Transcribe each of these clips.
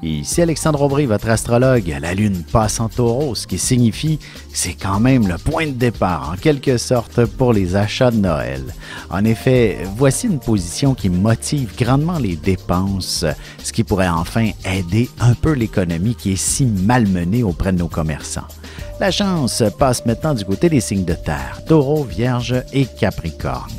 Ici Alexandre Aubry, votre astrologue. La lune passe en taureau, ce qui signifie que c'est quand même le point de départ, en quelque sorte, pour les achats de Noël. En effet, voici une position qui motive grandement les dépenses, ce qui pourrait enfin aider un peu l'économie qui est si malmenée auprès de nos commerçants. La chance passe maintenant du côté des signes de terre, Taureau, Vierge et Capricorne.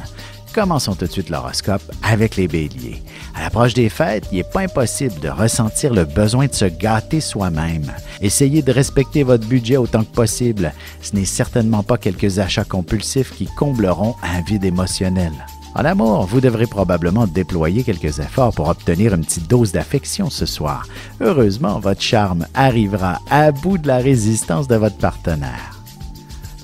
Commençons tout de suite l'horoscope avec les béliers. À l'approche des fêtes, il n'est pas impossible de ressentir le besoin de se gâter soi-même. Essayez de respecter votre budget autant que possible. Ce n'est certainement pas quelques achats compulsifs qui combleront un vide émotionnel. En amour, vous devrez probablement déployer quelques efforts pour obtenir une petite dose d'affection ce soir. Heureusement, votre charme arrivera à bout de la résistance de votre partenaire.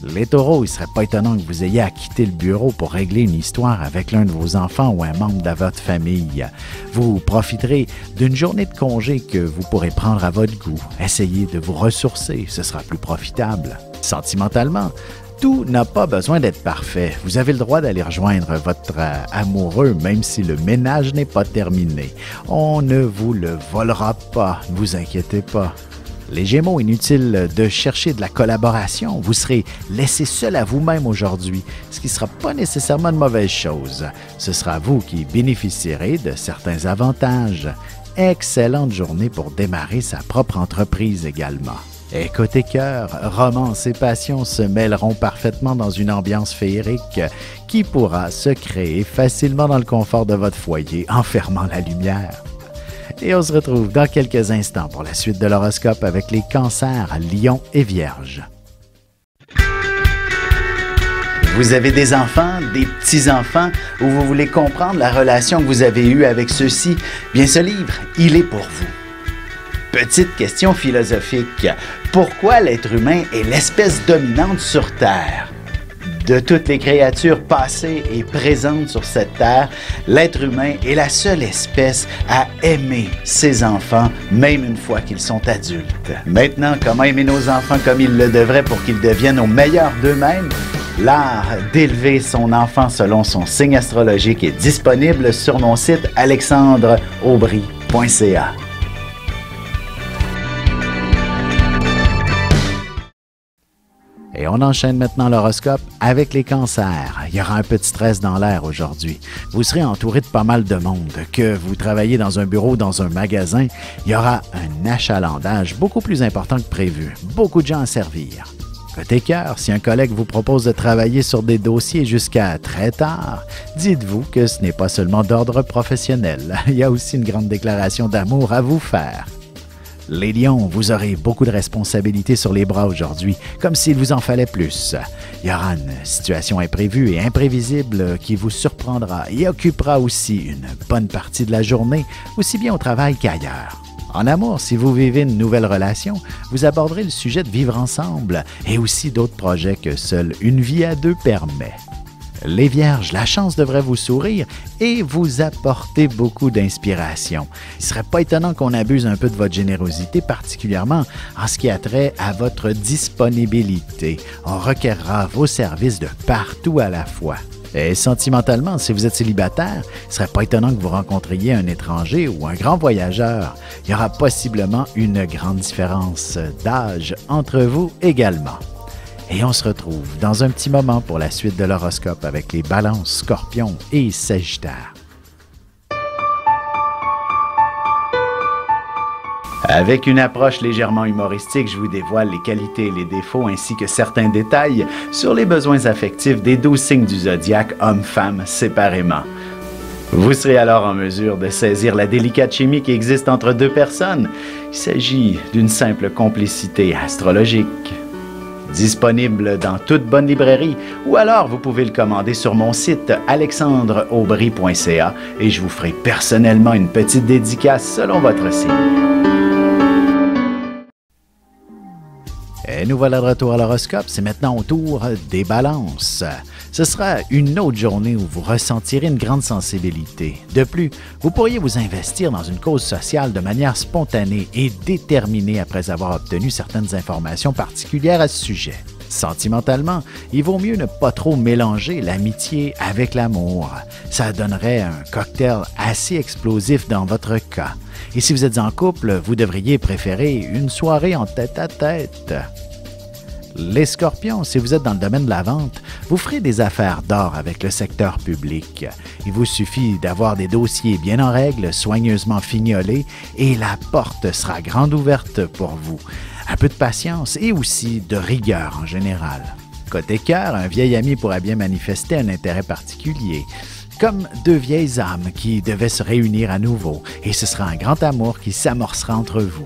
Les taureaux, il ne serait pas étonnant que vous ayez à quitter le bureau pour régler une histoire avec l'un de vos enfants ou un membre de votre famille. Vous profiterez d'une journée de congé que vous pourrez prendre à votre goût. Essayez de vous ressourcer, ce sera plus profitable. Sentimentalement, tout n'a pas besoin d'être parfait. Vous avez le droit d'aller rejoindre votre amoureux, même si le ménage n'est pas terminé. On ne vous le volera pas, ne vous inquiétez pas. Les Gémeaux, inutile de chercher de la collaboration. Vous serez laissé seul à vous-même aujourd'hui, ce qui ne sera pas nécessairement une mauvaise chose. Ce sera vous qui bénéficierez de certains avantages. Excellente journée pour démarrer sa propre entreprise également. Et côté cœur, romance et passion se mêleront parfaitement dans une ambiance féerique qui pourra se créer facilement dans le confort de votre foyer en fermant la lumière. Et on se retrouve dans quelques instants pour la suite de l'horoscope avec les cancers, lions et vierges. Vous avez des enfants, des petits-enfants, ou vous voulez comprendre la relation que vous avez eue avec ceux-ci? Bien, ce livre, il est pour vous. Petite question philosophique. Pourquoi l'être humain est l'espèce dominante sur Terre? De toutes les créatures passées et présentes sur cette terre, l'être humain est la seule espèce à aimer ses enfants, même une fois qu'ils sont adultes. Maintenant, comment aimer nos enfants comme ils le devraient pour qu'ils deviennent au meilleur d'eux-mêmes? L'art d'élever son enfant selon son signe astrologique est disponible sur mon site alexandreaubry.ca. Et on enchaîne maintenant l'horoscope avec les cancers. Il y aura un petit stress dans l'air aujourd'hui. Vous serez entouré de pas mal de monde. Que vous travaillez dans un bureau, dans un magasin, il y aura un achalandage beaucoup plus important que prévu. Beaucoup de gens à servir. Côté cœur, si un collègue vous propose de travailler sur des dossiers jusqu'à très tard, dites-vous que ce n'est pas seulement d'ordre professionnel. Il y a aussi une grande déclaration d'amour à vous faire. Les lions, vous aurez beaucoup de responsabilités sur les bras aujourd'hui, comme s'il vous en fallait plus. Il y aura une situation imprévue et imprévisible qui vous surprendra et occupera aussi une bonne partie de la journée, aussi bien au travail qu'ailleurs. En amour, si vous vivez une nouvelle relation, vous aborderez le sujet de vivre ensemble et aussi d'autres projets que seule une vie à deux permet. Les Vierges, la chance devrait vous sourire et vous apporter beaucoup d'inspiration. Il ne serait pas étonnant qu'on abuse un peu de votre générosité, particulièrement en ce qui a trait à votre disponibilité. On requerra vos services de partout à la fois. Et sentimentalement, si vous êtes célibataire, il ne serait pas étonnant que vous rencontriez un étranger ou un grand voyageur. Il y aura possiblement une grande différence d'âge entre vous également. Et on se retrouve dans un petit moment pour la suite de l'horoscope avec les balances, scorpions et sagittaires. Avec une approche légèrement humoristique, je vous dévoile les qualités et les défauts ainsi que certains détails sur les besoins affectifs des 12 signes du zodiaque, hommes-femmes séparément. Vous serez alors en mesure de saisir la délicate chimie qui existe entre deux personnes. Il s'agit d'une simple complicité astrologique. Disponible dans toute bonne librairie ou alors vous pouvez le commander sur mon site alexandreaubry.ca et je vous ferai personnellement une petite dédicace selon votre signe. Et nous voilà de retour à l'horoscope, c'est maintenant au tour des balances. Ce sera une autre journée où vous ressentirez une grande sensibilité. De plus, vous pourriez vous investir dans une cause sociale de manière spontanée et déterminée après avoir obtenu certaines informations particulières à ce sujet. Sentimentalement, il vaut mieux ne pas trop mélanger l'amitié avec l'amour. Ça donnerait un cocktail assez explosif dans votre cas. Et si vous êtes en couple, vous devriez préférer une soirée en tête-à-tête. Les Scorpions, si vous êtes dans le domaine de la vente, vous ferez des affaires d'or avec le secteur public. Il vous suffit d'avoir des dossiers bien en règle, soigneusement fignolés, et la porte sera grande ouverte pour vous. Un peu de patience et aussi de rigueur en général. Côté cœur, un vieil ami pourra bien manifester un intérêt particulier, comme deux vieilles âmes qui devaient se réunir à nouveau, et ce sera un grand amour qui s'amorcera entre vous.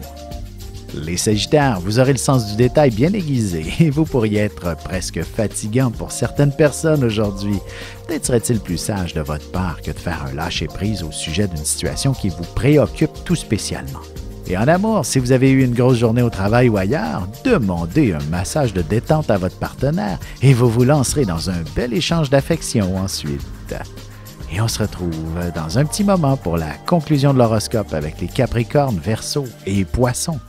Les Sagittaires, vous aurez le sens du détail bien aiguisé et vous pourriez être presque fatigant pour certaines personnes aujourd'hui. Peut-être serait-il plus sage de votre part que de faire un lâcher-prise au sujet d'une situation qui vous préoccupe tout spécialement. Et en amour, si vous avez eu une grosse journée au travail ou ailleurs, demandez un massage de détente à votre partenaire et vous vous lancerez dans un bel échange d'affection ensuite. Et on se retrouve dans un petit moment pour la conclusion de l'horoscope avec les Capricornes, Verseaux et Poissons.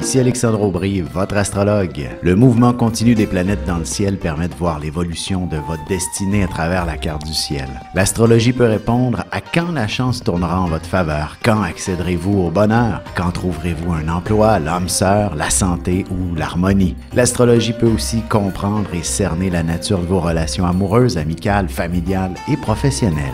Ici Alexandre Aubry, votre astrologue. Le mouvement continu des planètes dans le ciel permet de voir l'évolution de votre destinée à travers la carte du ciel. L'astrologie peut répondre à quand la chance tournera en votre faveur, quand accéderez-vous au bonheur, quand trouverez-vous un emploi, l'âme sœur, la santé ou l'harmonie. L'astrologie peut aussi comprendre et cerner la nature de vos relations amoureuses, amicales, familiales et professionnelles.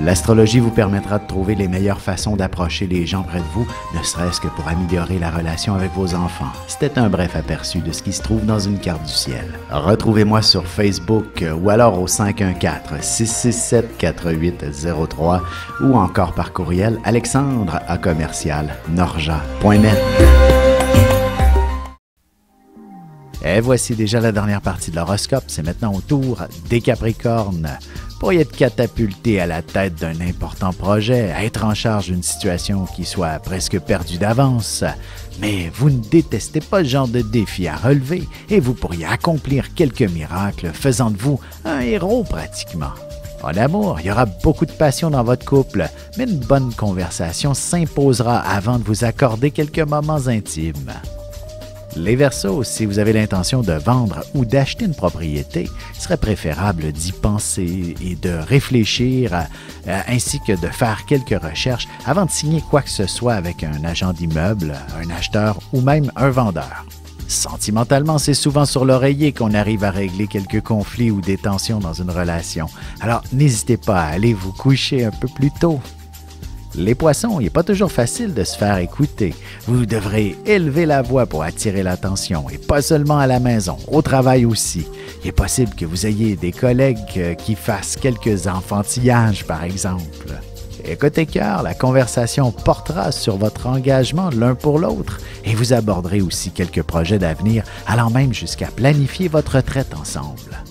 L'astrologie vous permettra de trouver les meilleures façons d'approcher les gens près de vous, ne serait-ce que pour améliorer la relation avec vos enfants. C'était un bref aperçu de ce qui se trouve dans une carte du ciel. Retrouvez-moi sur Facebook ou alors au 514-667-4803 ou encore par courriel alexandre@norja.net. Et voici déjà la dernière partie de l'horoscope. C'est maintenant au tour des Capricornes. Pour y être catapulté à la tête d'un important projet, à être en charge d'une situation qui soit presque perdue d'avance. Mais vous ne détestez pas ce genre de défi à relever et vous pourriez accomplir quelques miracles, faisant de vous un héros pratiquement. En amour, il y aura beaucoup de passion dans votre couple, mais une bonne conversation s'imposera avant de vous accorder quelques moments intimes. Les Verseaux, si vous avez l'intention de vendre ou d'acheter une propriété, il serait préférable d'y penser et de réfléchir, ainsi que de faire quelques recherches avant de signer quoi que ce soit avec un agent d'immeuble, un acheteur ou même un vendeur. Sentimentalement, c'est souvent sur l'oreiller qu'on arrive à régler quelques conflits ou des tensions dans une relation. Alors, n'hésitez pas à aller vous coucher un peu plus tôt. Les Poissons, il n'est pas toujours facile de se faire écouter. Vous devrez élever la voix pour attirer l'attention, et pas seulement à la maison, au travail aussi. Il est possible que vous ayez des collègues qui fassent quelques enfantillages, par exemple. Et côté cœur, la conversation portera sur votre engagement l'un pour l'autre, et vous aborderez aussi quelques projets d'avenir, allant même jusqu'à planifier votre retraite ensemble.